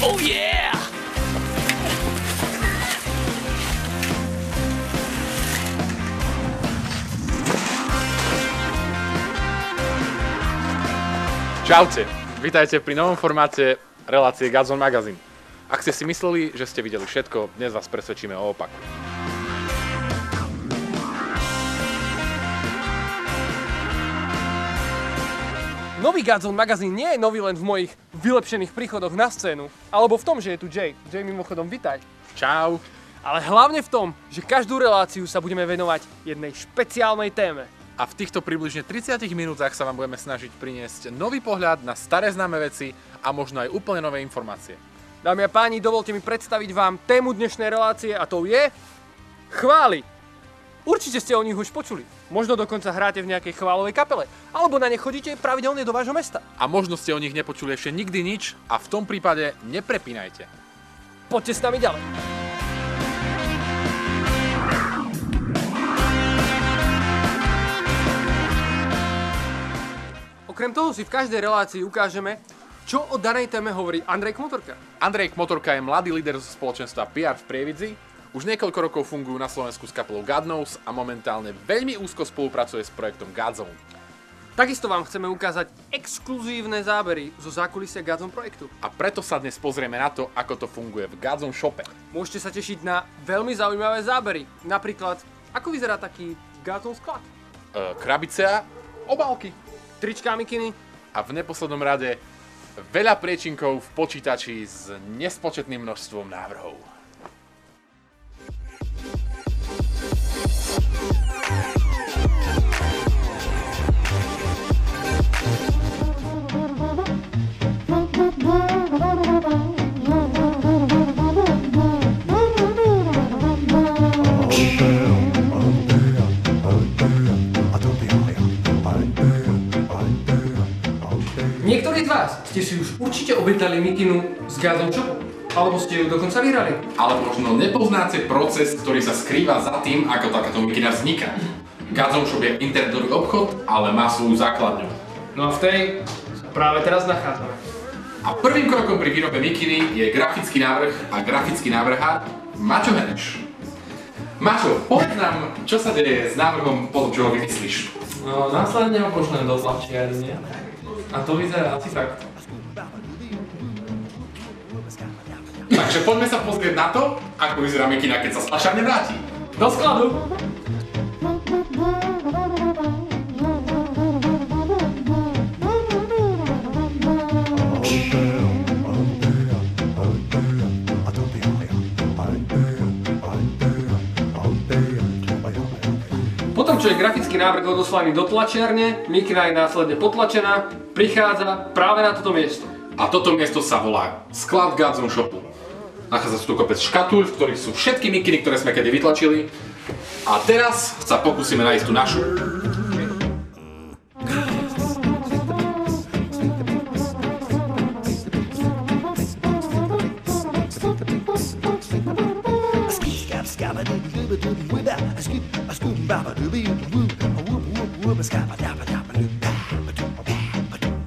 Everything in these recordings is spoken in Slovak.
Oh yeah! Čaute, vítajte pri novom formáte relácie Godzone Magazine. Ak ste si mysleli, že ste videli všetko, dnes vás presvedčíme o opaku. Nový Godzone Magazine nie je nový len v mojich vylepšených príchodoch na scénu, alebo v tom, že je tu Jay. Jay, mimochodom, vitaj. Čau. Ale hlavne v tom, že každú reláciu sa budeme venovať jednej špeciálnej téme. A v týchto približne 30 minútach sa vám budeme snažiť priniesť nový pohľad na staré známe veci a možno aj úplne nové informácie. Dámy a páni, dovolte mi predstaviť vám tému dnešnej relácie a to je chvály. Určite ste o nich už počuli. Možno dokonca hráte v nejakej chválovej kapele, alebo na ne chodíte pravidelne do vášho mesta. A možno ste o nich nepočuli ešte nikdy nič a v tom prípade neprepínajte. Poďte s nami ďalej. Okrem toho si v každej relácii ukážeme, čo o danej téme hovorí Andrej Kmotorka. Andrej Kmotorka je mladý líder zo spoločenstva PR v Prievidzi. Už niekoľko rokov fungujú na Slovensku s kapelou God Knows a momentálne veľmi úzko spolupracuje s projektom Godzone. Takisto vám chceme ukázať exkluzívne zábery zo zákulisia Godzone projektu. A preto sa dnes pozrieme na to, ako to funguje v Godzone shope. Môžete sa tešiť na veľmi zaujímavé zábery. Napríklad, ako vyzerá taký Godzone sklad. Krabice a obálky. Tričká, mikiny. A v neposlednom rade veľa priečinkov v počítači s nespočetným množstvom návrhov. Niektorí z vás ste si už určite objednali mikinu z Godzone shopu, alebo ste ju dokonca vyhrali. Ale možno nepoznáte proces, ktorý sa skrýva za tým, ako takáto mikina vzniká. Godzone shop je internetový obchod, ale má svoju základňu. No a v tej sa práve teraz nachádzame. A prvým krokom pri výrobe mikiny je grafický návrh a grafický návrhár Maťo Heneš. Maťo, povedz nám, čo sa deje s návrhom potom, čo ho vymyslíš. No, následne ho pošlem do tlačiarne. A to vyzerá asi tak. Takže poďme sa pozrieť na to, ako vyzerá mikina, keď sa z tlačiarne vráti. Do skladu! Potom, čo je grafický návrh odoslaný do tlačiarne, mikina je následne potlačená, prichádza práve na toto miesto. A toto miesto sa volá sklad Godzone shopu. Nachádza sa tu kopec škatuľ, v ktorých sú všetky mikiny, ktoré sme kedy vytlačili. A teraz sa pokúsime nájsť tú našu.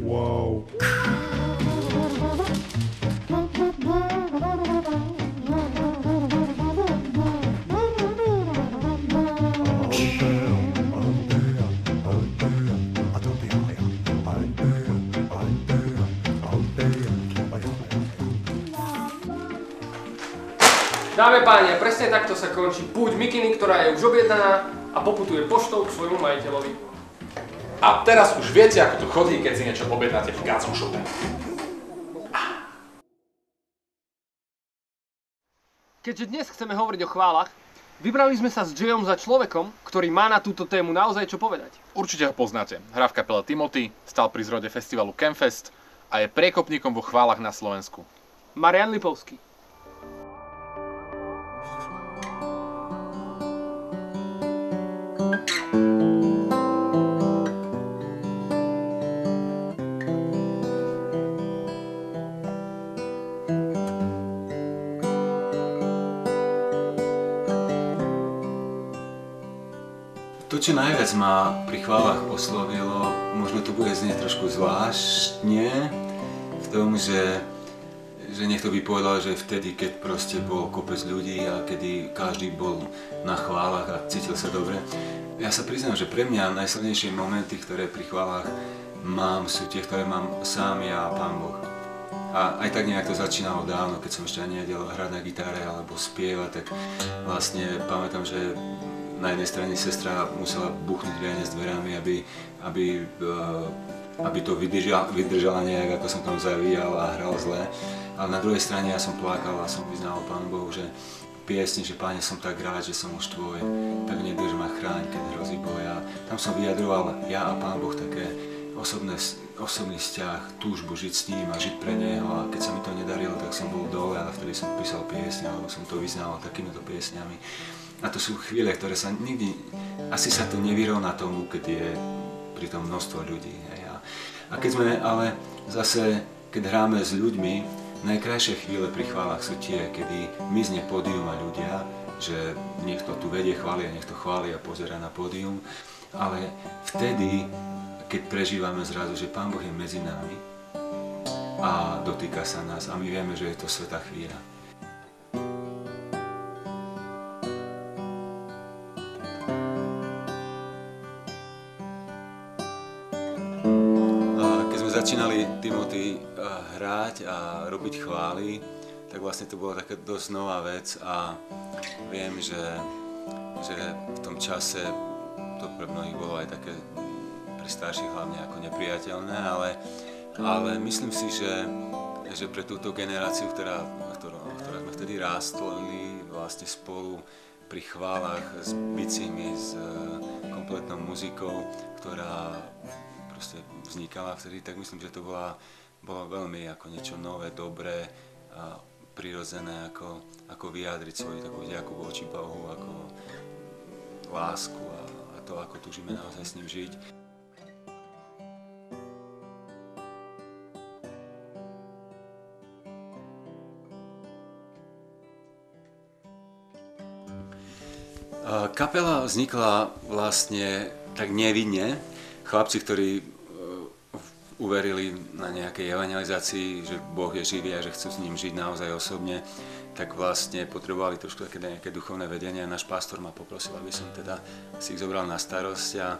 Wow. Dáme páni, a presne takto sa končí púť mikiny, ktorá je už objednaná a poputuje poštou k svojmu majiteľovi. A teraz už viete, ako to chodí, keď si niečo objednáte v Godzone shope. Keďže dnes chceme hovoriť o chválach, vybrali sme sa s Jayom za človekom, ktorý má na túto tému naozaj čo povedať. Určite ho poznáte. Hrá v kapele Timothy, stal pri zrode festivalu Campfest a je priekopníkom vo chválach na Slovensku. Marian Lipovský. To, čo najviac ma pri chválach oslovilo, možno to bude znieť trošku zvláštne, v tom, že že niekto by povedal, že vtedy, keď proste bol kopec ľudí a kedy každý bol na chválach a cítil sa dobre. Ja sa priznám, že pre mňa najsilnejšie momenty, ktoré pri chválach mám, sú tie, ktoré mám sám ja a Pán Boh. A aj tak nejak to začínalo dávno, keď som ešte ani nevedel hrať na gitare alebo spievať, tak vlastne pamätám, že na jednej strane sestra musela buchnúť riadne s dverami, aby to vydržala nejak, ako som tam zavíjal a hral zle. Ale na druhej strane ja som plakal a som vyznal Pánu Bohu, že piesne, že Páne, som tak rád, že som už Tvoj, tak nedrž ma, chráň, keď hrozí boj. A tam som vyjadroval ja a Pán Boh také osobný vzťah, túžbu žiť s ním a žiť pre Neho. A keď sa mi to nedarilo, tak som bol dole a vtedy som písal piesne, alebo som to vyznával takýmito piesňami. A to sú chvíle, ktoré sa nikdy, asi sa to nevyrovná tomu, keď je pri tom množstvo ľudí. Hej. A keď sme ale zase, keď hráme s ľuďmi, najkrajšie chvíle pri chválach sú tie, kedy mizne pódium a ľudia, že niekto tu vedie chvály a niekto chváli a pozerá na pódium, ale vtedy, keď prežívame zrazu, že Pán Boh je medzi nami a dotýka sa nás a my vieme, že je to svätá chvíľa. Začínali Timothy hrať a robiť chvály, tak vlastne to bola taká dosť nová vec a viem, že v tom čase to pre mnohých bolo aj také pre starších hlavne ako nepriateľné, ale myslím si, že pre túto generáciu, ktorá sme vtedy rástli vlastne spolu pri chválach s bicími, s kompletnou muzikou, ktorá proste vznikala vtedy, tak myslím, že to bolo veľmi ako niečo nové, dobré a prirodzené, ako vyjadriť svoju takú vďaku voči Bohu, ako lásku a to, ako túžime naozaj s ním žiť. Kapela vznikla vlastne tak nevinne. Chlapci, ktorí uverili na nejakej evangelizácii, že Boh je živý a že chcú s ním žiť naozaj osobne, tak vlastne potrebovali trošku také nejaké duchovné vedenie. Náš pastor ma poprosil, aby som teda si ich zobral na starosť a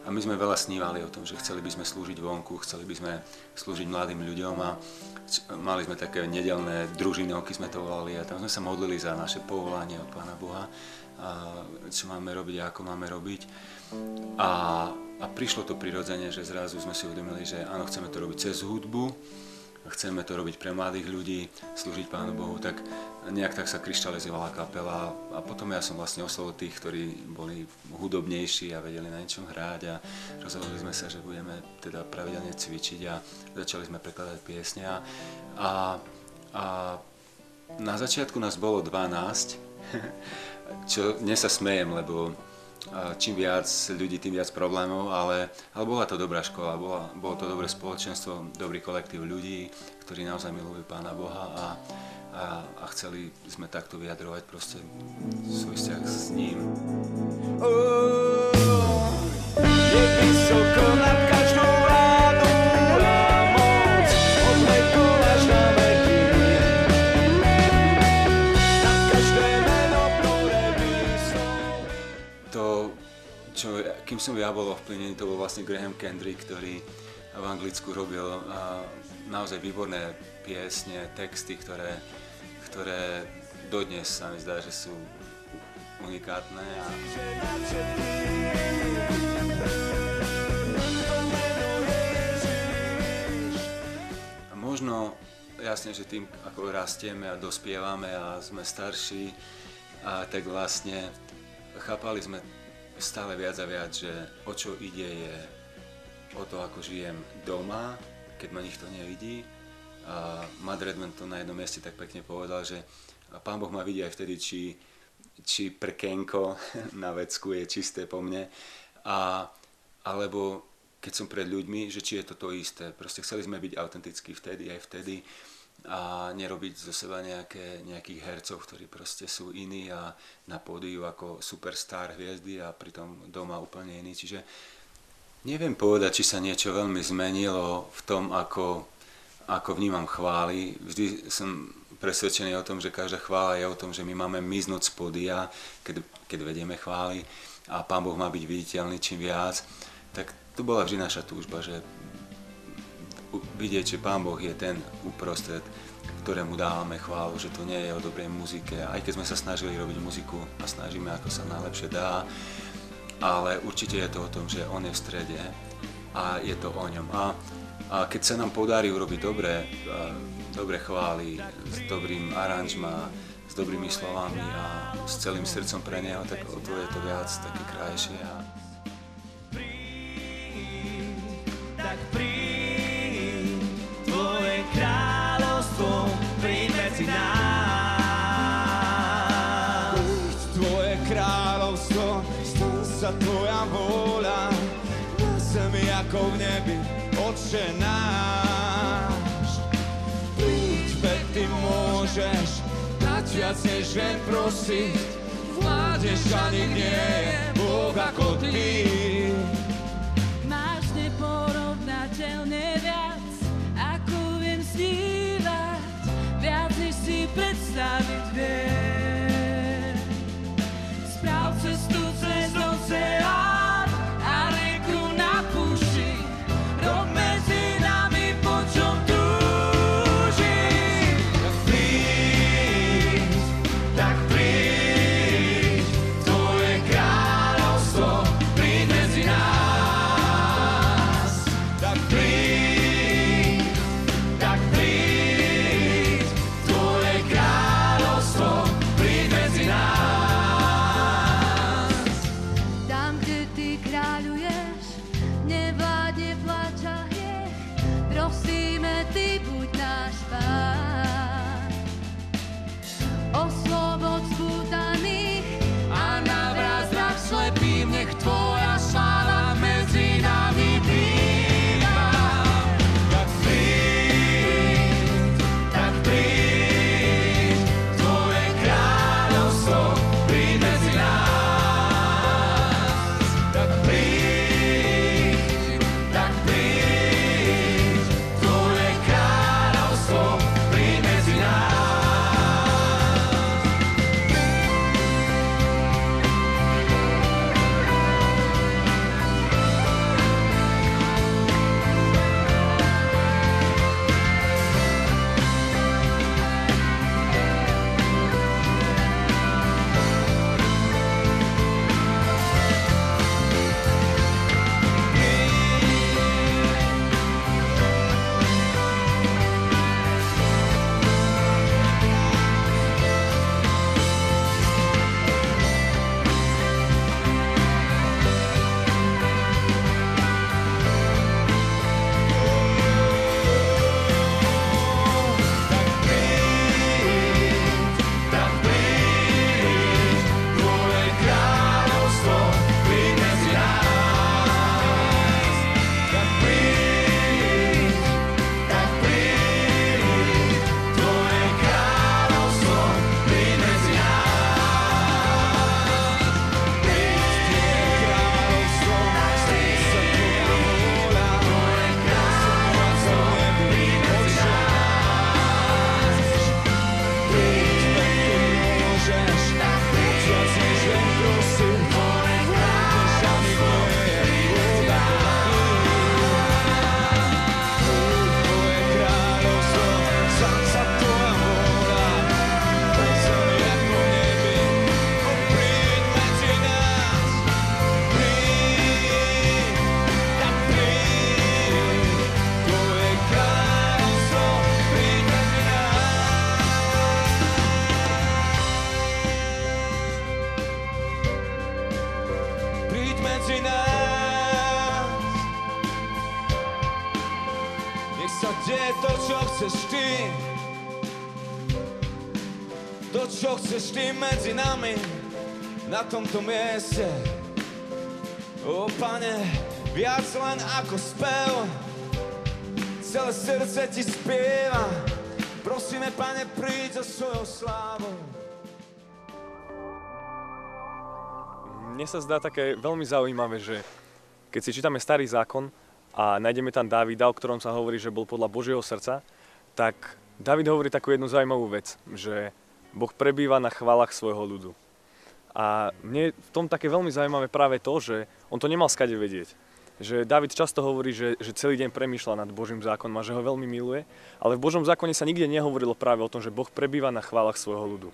my sme veľa snívali o tom, že chceli by sme slúžiť vonku, chceli by sme slúžiť mladým ľuďom a mali sme také nedeľné družinovky, sme to volali a tam sme sa modlili za naše povolanie od Pána Boha, čo máme robiť a ako máme robiť. A prišlo to prirodzene, že zrazu sme si uvedomili, že áno, chceme to robiť cez hudbu, chceme to robiť pre mladých ľudí, slúžiť Pánu Bohu, tak nejak tak sa kryštalizovala kapela a potom ja som vlastne oslovil tých, ktorí boli hudobnejší a vedeli na niečom hrať a rozhodli sme sa, že budeme teda pravidelne cvičiť a začali sme prekladať piesne a na začiatku nás bolo 12, čo dnes sa smejem, lebo čím viac ľudí, tým viac problémov, ale bola to dobrá škola, bolo to dobré spoločenstvo, dobrý kolektív ľudí, ktorí naozaj milujú Pána Boha a chceli sme takto vyjadrovať proste svoj vzťah s ním. Je vysoko nad každou vládou a moc, od veku až na veky. Nad každé meno prúde vyslo. To, kým som ja bol ovplyvnený, to bol vlastne Graham Kendrick, ktorý v Anglicku robil naozaj výborné piesne, texty, ktoré dodnes sa mi zdá, že sú unikátne. A možno jasne, že tým, ako rastieme a dospievame a sme starší, tak vlastne chápali sme stále viac a viac, že o čo ide je o to, ako žijem doma, keď ma nikto nevidí. A Matt Redman to na jednom mieste tak pekne povedal, že Pán Boh ma vidí aj vtedy, či prkienko na vecku je čisté po mne, alebo keď som pred ľuďmi, že či je to isté. Proste chceli sme byť autentickí vtedy aj vtedy a nerobiť zo seba nejakých hercov, ktorí proste sú iní a na pódiu ako superstar hviezdy a pritom doma úplne iní. Čiže neviem povedať, či sa niečo veľmi zmenilo v tom, ako ako vnímam chvály. Vždy som presvedčený o tom, že každá chvála je o tom, že my máme miznúť z pódia, keď vedieme chvály a Pán Boh má byť viditeľný čím viac. Tak to bola vždy naša túžba, že vidieť, že Pán Boh je ten uprostred, ktorému dávame chválu, že to nie je o dobrej muzike, aj keď sme sa snažili robiť muziku a snažíme, ako sa najlepšie dá, ale určite je to o tom, že on je v strede a je to o ňom. A keď sa nám podarí urobiť dobré chvály, s dobrým aranžma, s dobrými slovami a s celým srdcom pre neho, tak o to je to viac také krajšie. Tak príď, tvoje kráľovstvo, príď medzi nás. Príď tvoje kráľovstvo, stan sa tvoja vôľa, na zemi ako v nebi, Otče náš. Príď, veď ty môžeš dať viac než len prosiť, vládneš ani nie je Boh ako ty. Máš neporovnateľne viac, ako viem snívať, viac než si predstaviť viem. Správ cestu cez oceán a rieku na púšti, rob medzi nami, po čom túžim. Tak príď, tvoje kráľovstvo, príď medzi nás. Tak príď, tvoje kráľovstvo, príď medzi nás. Tam, kde ty kráľuješ, nevládne plač a hriech, prosíme, ty buď náš Pán. Oslobod spútaných A navrat zrak slepým, nech tvoja sláva medzi nami býva. Tak príď, tvoje kráľovstvo, príď medzi nás. Tak príď, tvoje kráľovstvo, príď medzi nás. deje to, čo chceš ty. To, čo chceš ty medzi nami, na tomto mieste. O Pane, viac len ako spev, celé srdce ti spieva. Prosíme, Pane, príď so svojou slávou. Mne sa zdá také veľmi zaujímavé, že keď si čítame Starý zákon, a nájdeme tam Dávida, o ktorom sa hovorí, že bol podľa Božieho srdca, tak Dávid hovorí takú jednu zaujímavú vec, že Boh prebýva na chválach svojho ľudu. A mne v tom také veľmi zaujímavé práve to, že on to nemal skade vedieť. Že Dávid často hovorí, že celý deň premýšľa nad Božím zákonom a že ho veľmi miluje, ale v Božom zákone sa nikde nehovorilo práve o tom, že Boh prebýva na chválach svojho ľudu.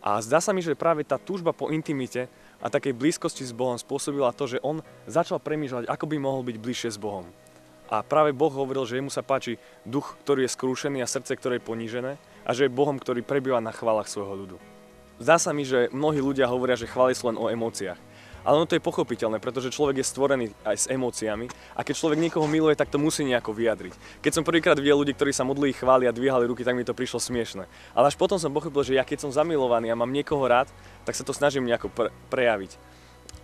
A zdá sa mi, že práve tá túžba po intimite a takej blízkosti s Bohom spôsobila to, že on začal premýšľať, ako by mohol byť bližšie s Bohom. A práve Boh hovoril, že jemu sa páči duch, ktorý je skrúšený a srdce, ktoré je ponížené a že je Bohom, ktorý prebýva na chválach svojho ľudu. Zdá sa mi, že mnohí ľudia hovoria, že chvály sú len o emóciách. Ale ono to je pochopiteľné, pretože človek je stvorený aj s emóciami a keď človek niekoho miluje, tak to musí nejako vyjadriť. Keď som prvýkrát videl ľudí, ktorí sa modlili, chváli a dvíhali ruky, tak mi to prišlo smiešne. Ale až potom som pochopil, že ja keď som zamilovaný a mám niekoho rád, tak sa to snažím nejako prejaviť.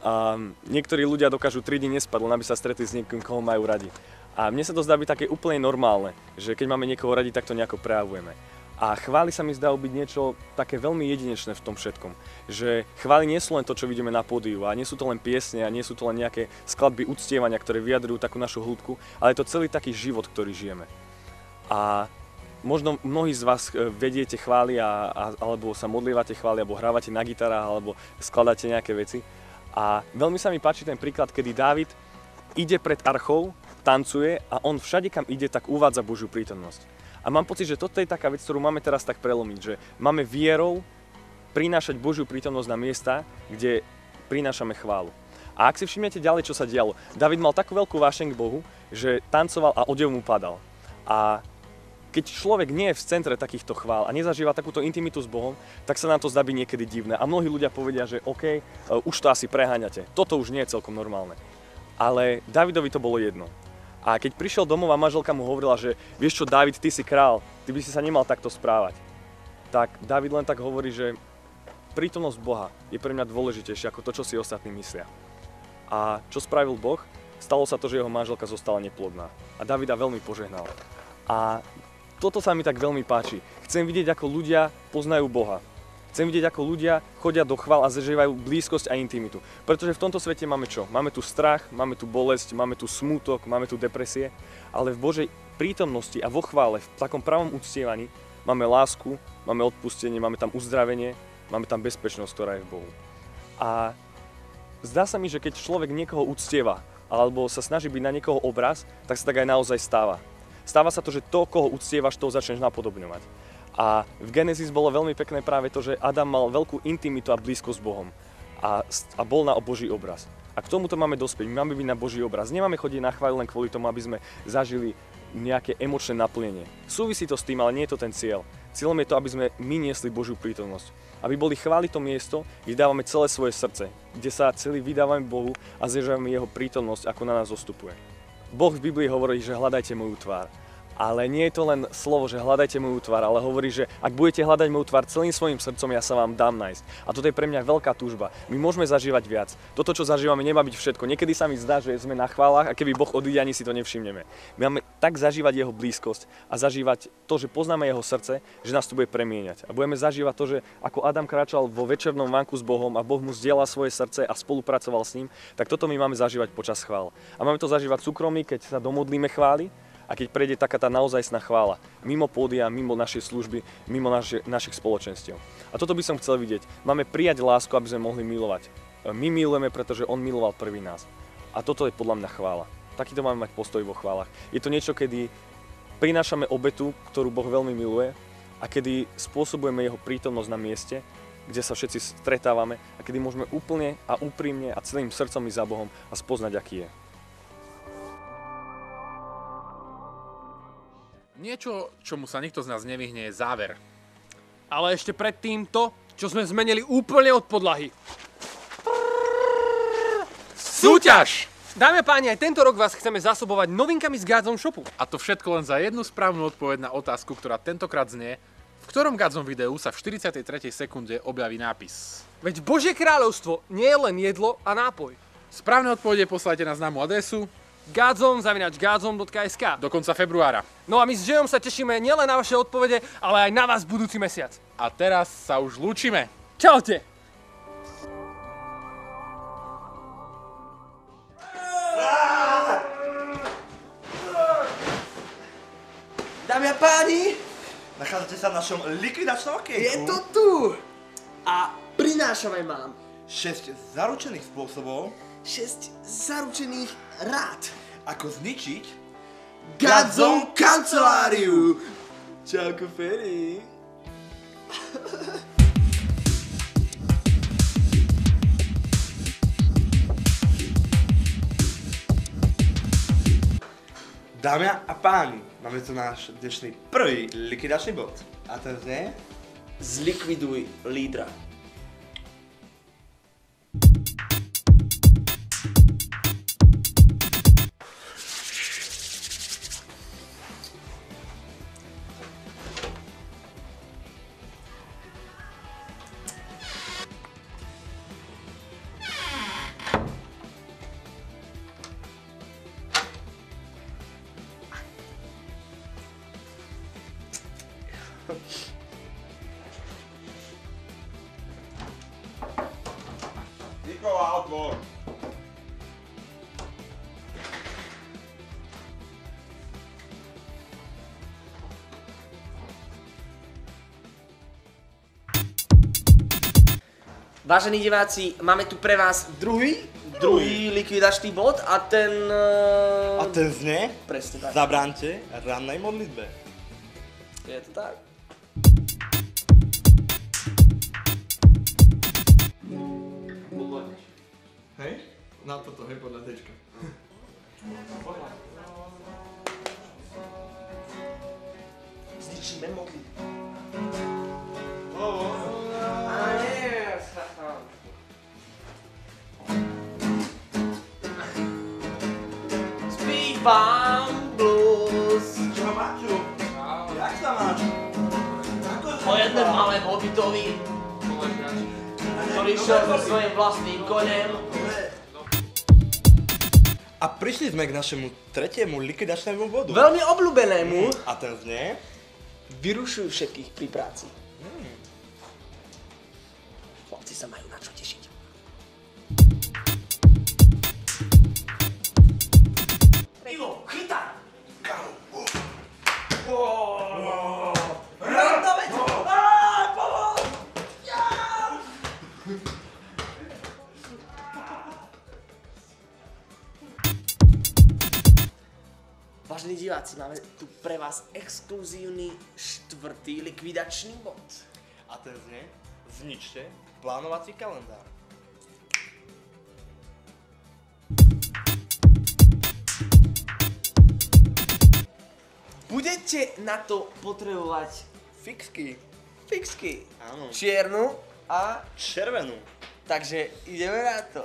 A niektorí ľudia dokážu 3 dni nespať, len aby sa stretli s niekým, koho majú radi. A mne sa to zdá byť také úplne normálne, že keď máme niekoho radi, tak to nejako prejavujeme. A chvály sa mi zdá byť niečo také veľmi jedinečné v tom všetkom. Že chvály nie sú len to, čo vidíme na pódiu, a nie sú to len piesne, a nie sú to len nejaké skladby uctievania, ktoré vyjadrujú takú našu hĺbku, ale je to celý taký život, ktorý žijeme. A možno mnohí z vás vediete chvály alebo sa modlievate chvály, alebo hrávate na gitarách, alebo skladáte nejaké veci. A veľmi sa mi páči ten príklad, kedy Dávid ide pred archou, tancuje a on všade, kam ide, tak uvádza Božiu prítomnosť. A mám pocit, že toto je taká vec, ktorú máme teraz tak prelomiť, že máme vierou prinášať Božiu prítomnosť na miesta, kde prinášame chválu. A ak si všimnete ďalej, čo sa dialo, Dávid mal takú veľkú vášeň k Bohu, že tancoval a odev mu padal. A keď človek nie je v centre takýchto chvál a nezažíva takúto intimitu s Bohom, tak sa nám to zdá byť niekedy divné. A mnohí ľudia povedia, že OK, už to asi preháňate. Toto už nie je celkom normálne. Ale Dávidovi to bolo jedno. A keď prišiel domov a manželka mu hovorila, že vieš čo, Dávid, ty si král, ty by si sa nemal takto správať. Tak Dávid len tak hovorí, že prítomnosť Boha je pre mňa dôležitejšia ako to, čo si ostatní myslia. A čo spravil Boh? Stalo sa to, že jeho manželka zostala neplodná. A Davida veľmi požehnal. A toto sa mi tak veľmi páči. Chcem vidieť, ako ľudia poznajú Boha. Chcem vidieť, ako ľudia chodia do chvál a zažívajú blízkosť a intimitu. Pretože v tomto svete máme čo? Máme tu strach, máme tu bolesť, máme tu smútok, máme tu depresie, ale v Božej prítomnosti a vo chvále, v takom pravom uctievaní máme lásku, máme odpustenie, máme tam uzdravenie, máme tam bezpečnosť, ktorá je v Bohu. A zdá sa mi, že keď človek niekoho uctieva alebo sa snaží byť na niekoho obraz, tak sa tak aj naozaj stáva. Stáva sa to, že to, koho uctievaš, toho začneš napodobňovať. A v Genesis bolo veľmi pekné práve to, že Adam mal veľkú intimitu a blízkosť s Bohom a bol na Boží obraz. A k tomuto máme dospieť, my máme byť na Boží obraz. Nemáme chodiť na chváľu len kvôli tomu, aby sme zažili nejaké emočné naplnenie. Súvisí to s tým, ale nie je to ten cieľ. Cieľom je to, aby sme my niesli Božiu prítomnosť. Aby boli chváli to miesto, kde dávame celé svoje srdce, kde sa celý vydávame Bohu a zažívame jeho prítomnosť, ako na nás zostupuje. Boh v Biblii hovorí, že hľadajte moju tvár. Ale nie je to len slovo, že hľadajte moju tvár, ale hovorí, že ak budete hľadať moju tvár celým svojim srdcom, ja sa vám dám nájsť. A toto je pre mňa veľká túžba. My môžeme zažívať viac. Toto, čo zažívame, nemá byť všetko. Niekedy sa mi zdá, že sme na chválach a keby Boh odíde, ani si to nevšimneme. My máme tak zažívať jeho blízkosť a zažívať to, že poznáme jeho srdce, že nás to bude premieňať. A budeme zažívať to, že ako Adam kráčal vo večernom vánku s Bohom a Boh mu zdieľal svoje srdce a spolupracoval s ním, tak toto my máme zažívať počas chvál. A máme to zažívať súkromne, keď sa domodlíme chvály. A keď prejde taká tá naozajstná chvála, mimo pódia, mimo našej služby, mimo našich spoločenstiev. A toto by som chcel vidieť. Máme prijať lásku, aby sme mohli milovať. My milujeme, pretože on miloval prvý nás. A toto je podľa mňa chvála. Takýto máme mať postoj vo chválach. Je to niečo, kedy prinášame obetu, ktorú Boh veľmi miluje, a kedy spôsobujeme jeho prítomnosť na mieste, kde sa všetci stretávame, a kedy môžeme úplne a úprimne a celým srdcom ísť za Bohom a spoznať, aký je. Niečo, čomu sa nikto z nás nevyhne, je záver. Ale ešte predtým to, čo sme zmenili úplne od podlahy. Súťaž! Dámy a páni, aj tento rok vás chceme zásobovať novinkami z Godzone shopu. A to všetko len za jednu správnu odpoveď na otázku, ktorá tentokrát znie, v ktorom Godzone videu sa v 43. sekunde objaví nápis. Veď Božie kráľovstvo nie je len jedlo a nápoj. Správne odpovede poslajte na známu adresu godzone@godzone.sk do konca februára. No a my s Jayom sa tešíme nielen na vaše odpovede, ale aj na vás budúci mesiac. A teraz sa už lúčime. Čaute! Dámy a páni, Nachádzate sa v našom likvidačnom okienku. je to tu! A prinášame vám 6 zaručených spôsobov, 6 zaručených rád. ako zničiť Gadzom kanceláriu! Čauko, Feri. Dámy a páni, máme tu náš dnešný prvý likvidačný bod. A ten znie... Zlikviduj lídra. Nikola, otvor! Vážení diváci, máme tu pre vás druhý likvidačný bod a ten... A ten znie... Presne tak. Zabránte rannej modlitbe. Je to tak. Hej? Na toto, hej, podľa tečka. Zničíme modlitbu. Spívam blues. Čo, Maťo? Jak sa máš? O jeden malém hobitovi, ktorý šiel so svojím vlastným konem. A prišli sme k našemu tretiemu likvidačnému bodu. Veľmi obľúbenému. A ten znie... Vyrušujú všetkých pri práci. Chlapci sa majú na čo tešiť. Ivo, chytaj! Randoveď! Pomoc! Vážení diváci, máme tu pre vás exkluzívny štvrtý likvidačný bod. A ten znie... Zničte plánovací kalendár. Budete na to potrebovať Fixky. fixky. Áno. Čiernu a... Červenú. Takže ideme na to.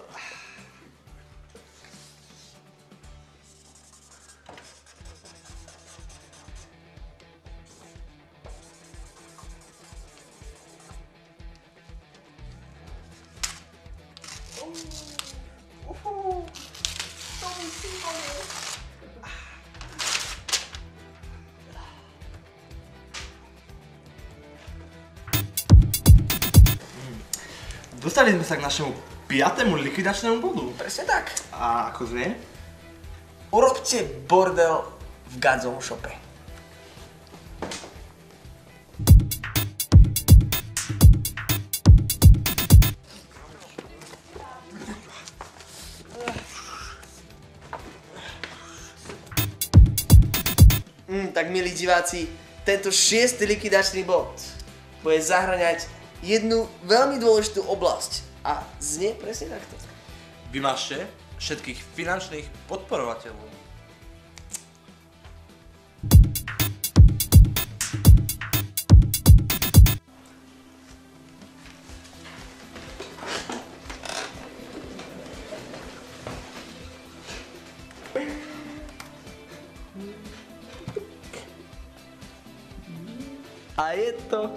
Dostali sme sa k našemu 5. likvidačnému bodu. Presne tak. A ako znie? Urobte bordel v Gadzom shope. Tak milí diváci, tento 6. likvidačný bod bude zahŕňať jednu veľmi dôležitú oblasť a znie presne takto. Vymažte všetkých finančných podporovateľov. A je to